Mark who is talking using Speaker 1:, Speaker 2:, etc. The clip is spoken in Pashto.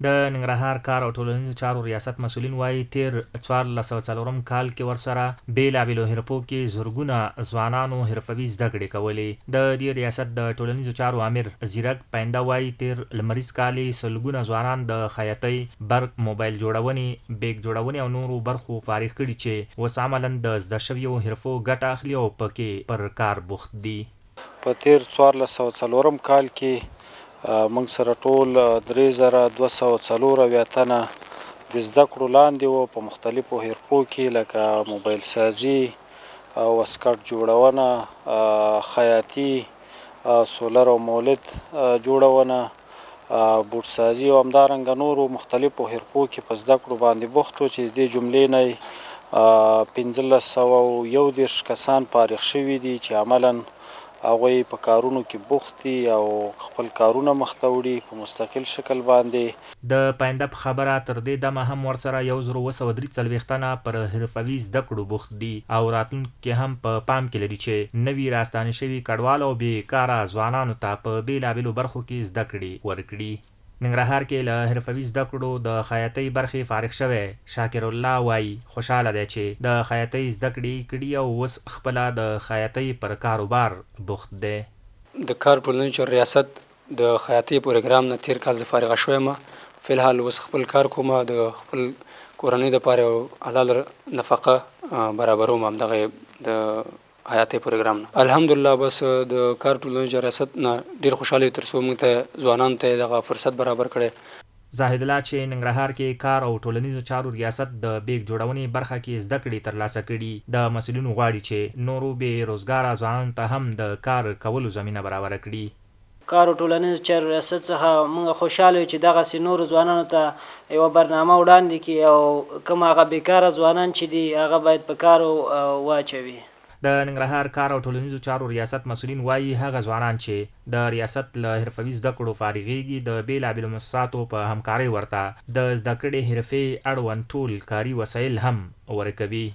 Speaker 1: د ننګرهار کار او ټولنیزو چارو ریاست مسؤلین وایي تیر 1440 کال کې ورسره بیلابیلو حرفو کې زرګونه ځوانانو حرفوي زده کړې کولې. د دې ریاست د ټولنیزو چارو امیر زیرک پاینده وایي تیر لمریز کال سلګونه ځوانان د خیاطۍ، برق، موبایل جوړونې، بیگ جوړونې او نورو برخو فارغ کړي چې اوس عملاً د زده شویو حرفو ګټه اخلي او پکې پر کار بوخت دي.
Speaker 2: په تیر 1440 کال کې موږ سره ټول 3240 تنه د زده کړو لاندې وو په مختلفو حرفو کې لکه موبایل سازي او واسکټ جوړونه، خیاطي، سولر او مولد جوړونه، بوټ سازي او همدارنګه نورو مختلفو حرفو کې په زده کړو باندې بوخت وو چې د دې جملې نه 1521 کسان فارغ شوي دي چې عملاً هغوی په کارونو کې بوخت دي او خپل کارونه مخته وړي په مستقل شکل باندې.
Speaker 1: د پاینده په خبره تر دې دمه هم ورسره 1243 تنه پر حرفوي زده کړو بوخت دي او راتلونکي هم په پام کې لري چې نوي راستانه شوي کډوال او بیکاره ځوانانو ته په بیلابیلو برخو کې زده کړې ورکړي. ننګرهار کې له حرفوي زده کړو د خیاطۍ برخې فارغ شوی شاکر الله وایي خوشحاله دی چې د خیاطۍ زده کړې کړي او اوس خپله د خیاطۍ پر کاروبار بوخت دی.
Speaker 3: د کار ټولنیزو ریاست د خیاطۍ پروګرام نه تیر کال زه فارغه شویم. فلحال اوس خپل کار کوم، د خپل کورنۍ دپاره حلال نفقه برابروم همدغه د حیاتي پروګرام نه. الحمدلله بس د کار ټولنیزو ریاست نه ډیر خوشاله ترڅو موږ ته ځوانانو ته دغه فرصت برابر کړي.
Speaker 1: زاهد الله چې ننګرهار کې کار او ټولنیزو چارو ریاست د بیگ جوړونې برخه کې زده کړې ترلاسه کړي. د مسؤلینو غواړي چې نورو بې روزګاره ځوانانو ته هم د کار کولو زمینه برابره کړي.
Speaker 4: کار او ټولنیز چارو ریاست څخه موږ خوشاله یو چې دغسې نورو ځوانانو ته یوه برنامه وړاندې کړي او کوم هغه بیکاره ځوانان چې دي هغه باید په کار واچوي.
Speaker 1: د ننګرهار کار او ټولنیزو چارو ریاست مسؤلین وایي هغه ځوانان چې د ریاست له حرفوي زده کړو فارغېږي د بیلابیلو مؤسساتو په همکارۍ ورته د زده کړې حرفې اړوند ټول کاري وسایل هم ورکوي.